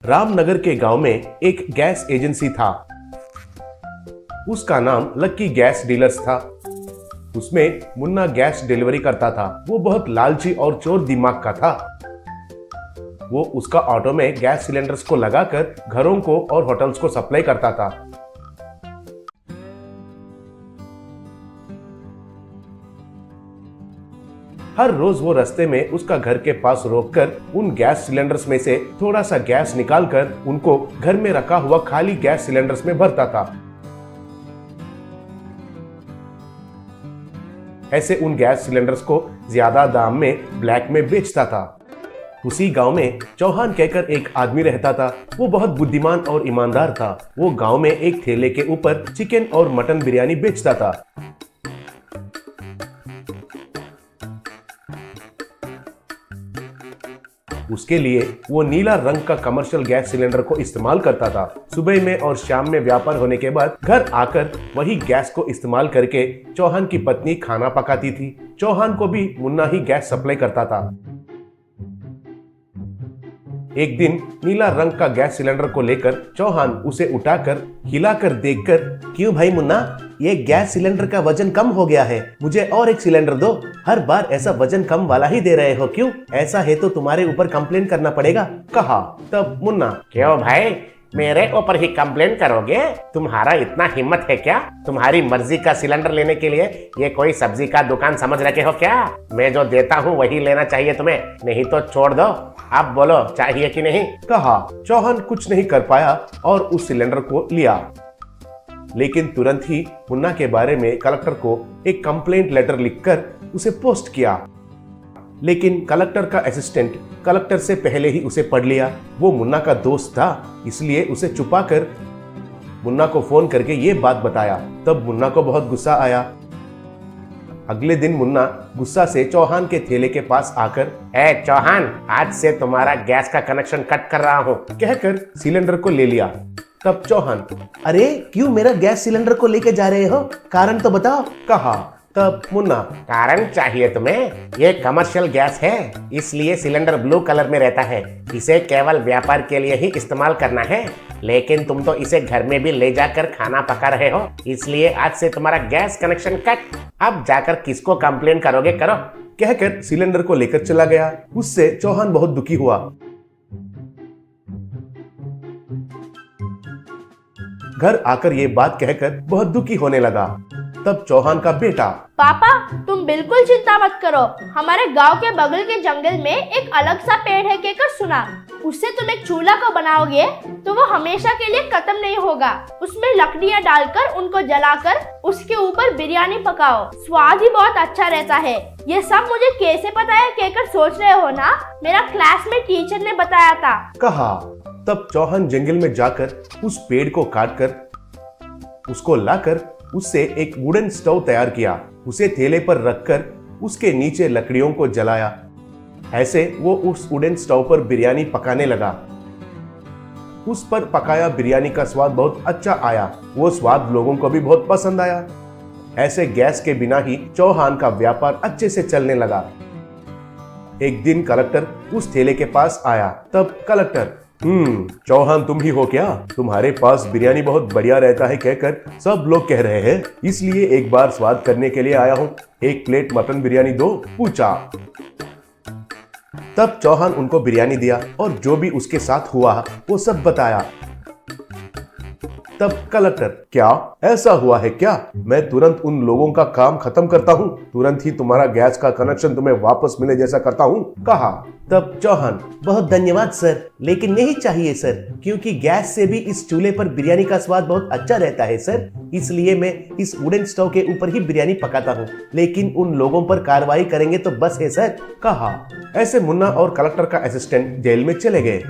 रामनगर के गांव में एक गैस एजेंसी था। उसका नाम लक्की गैस डीलर्स था। उसमें मुन्ना गैस डिलीवरी करता था। वो बहुत लालची और चोर दिमाग का था। वो उसका ऑटो में गैस सिलेंडर्स को लगाकर घरों को और होटल्स को सप्लाई करता था। हर रोज वो रास्ते में उसका घर के पास रोककर उन गैस सिलेंडर्स में से थोड़ा सा गैस निकालकर उनको घर में रखा हुआ खाली गैस सिलेंडर्स में भरता था। ऐसे उन गैस सिलेंडर्स को ज्यादा दाम में ब्लैक में बेचता था। उसी गांव में चौहान कहकर एक आदमी रहता था। वो बहुत बुद्धिमान और ईमानदार था। वो गांव में एक ठेले के ऊपर चिकन और मटन बिरयानी बेचता था। उसके लिए वो नीला रंग का कमर्शियल गैस सिलेंडर को इस्तेमाल करता था। सुबह में और शाम में व्यापार होने के बाद घर आकर वही गैस को इस्तेमाल करके चौहान की पत्नी खाना पकाती थी। चौहान को भी मुन्ना ही गैस सप्लाई करता था। एक दिन नीला रंग का गैस सिलेंडर को लेकर चौहान उसे उठाकर हिलाकर देखकर, क्यों भाई मुन्ना, ये गैस सिलेंडर का वजन कम हो गया है, मुझे और एक सिलेंडर दो। हर बार ऐसा वजन कम वाला ही दे रहे हो, क्यों? ऐसा है तो तुम्हारे ऊपर कंप्लेन करना पड़ेगा, कहा। तब मुन्ना, क्यों भाई, मेरे ऊपर ही कंप्लेन करोगे? तुम्हारा इतना हिम्मत है क्या? तुम्हारी मर्जी का सिलेंडर लेने के लिए ये कोई सब्जी का दुकान समझ रखे हो क्या? मैं जो देता हूँ वही लेना चाहिए तुम्हें, नहीं तो छोड़ दो। अब बोलो, चाहिए कि नहीं, कहा। चौहान कुछ नहीं कर पाया और उस सिलेंडर को लिया। लेकिन तुरंत ही मुन्ना के बारे में कलेक्टर को एक कंप्लेंट लेटर लिखकर उसे पोस्ट किया। लेकिन कलेक्टर का असिस्टेंट कलेक्टर से पहले ही उसे पढ़ लिया। वो मुन्ना का दोस्त था, इसलिए उसे छुपाकर मुन्ना को फोन करके ये बात बताया। तब मुन्ना को बहुत गुस्सा आया। अगले दिन मुन्ना गुस्सा से चौहान के ठेले के पास आकर, ए चौहान, आज से तुम्हारा गैस का कनेक्शन कट कर रहा हूँ, कहकर सिलेंडर को ले लिया। तब चौहान, अरे क्यों मेरा गैस सिलेंडर को लेके जा रहे हो, कारण तो बताओ, कहा। तब मुन्ना, कारण चाहिए तुम्हें? ये कमर्शियल गैस है, इसलिए सिलेंडर ब्लू कलर में रहता है। इसे केवल व्यापार के लिए ही इस्तेमाल करना है, लेकिन तुम तो इसे घर में भी ले जाकर खाना पका रहे हो, इसलिए आज से तुम्हारा गैस कनेक्शन कट। अब जाकर किसको कंप्लेन करोगे, करो, कहकर सिलेंडर को लेकर चला गया। उससे चौहान बहुत दुखी हुआ। घर आकर ये बात कहकर बहुत दुखी होने लगा। तब चौहान का बेटा, पापा तुम बिल्कुल चिंता मत करो, हमारे गांव के बगल के जंगल में एक अलग सा पेड़ है कहकर सुना। उससे तुम एक चूल्हा को बनाओगे तो वो हमेशा के लिए खत्म नहीं होगा। उसमें लकड़ियां डालकर उनको जलाकर उसके ऊपर बिरयानी पकाओ, स्वाद ही बहुत अच्छा रहता है। ये सब मुझे कैसे पता है कहकर सोच रहे हो ना? मेरा क्लास में टीचर ने बताया था, कहा। तब चौहान जंगल में जाकर उस पेड़ को काटकर उसको लाकर उससे एक वुडन स्टोव तैयार किया। उसे थैले पर रखकर उसके नीचे लकड़ियों को जलाया। ऐसे वो उस वुडन स्टोव पर बिरयानी पकाने लगा। उस पर पकाया बिरयानी का स्वाद बहुत अच्छा आया। वो स्वाद लोगों को भी बहुत पसंद आया। ऐसे गैस के बिना ही चौहान का व्यापार अच्छे से चलने लगा। एक दिन कलेक्टर उस ठेले के पास आया। तब कलेक्टर, चौहान तुम ही हो क्या? तुम्हारे पास बिरयानी बहुत बढ़िया रहता है कहकर सब लोग कह रहे हैं, इसलिए एक बार स्वाद करने के लिए आया हूँ। एक प्लेट मटन बिरयानी दो, पूछा। तब चौहान उनको बिरयानी दिया और जो भी उसके साथ हुआ वो सब बताया। तब कलेक्टर, क्या ऐसा हुआ है क्या? मैं तुरंत उन लोगों का काम खत्म करता हूँ, तुरंत ही तुम्हारा गैस का कनेक्शन तुम्हें वापस मिले जैसा करता हूँ, कहा। तब चौहान, बहुत धन्यवाद सर, लेकिन नहीं चाहिए सर, क्योंकि गैस से भी इस चूल्हे पर बिरयानी का स्वाद बहुत अच्छा रहता है सर, इसलिए मैं इस वुडन स्टोव के ऊपर ही बिरयानी पकाता हूँ, लेकिन उन लोगों पर कार्रवाई करेंगे तो बस है सर, कहा। ऐसे मुन्ना और कलेक्टर का असिस्टेंट जेल में चले गए।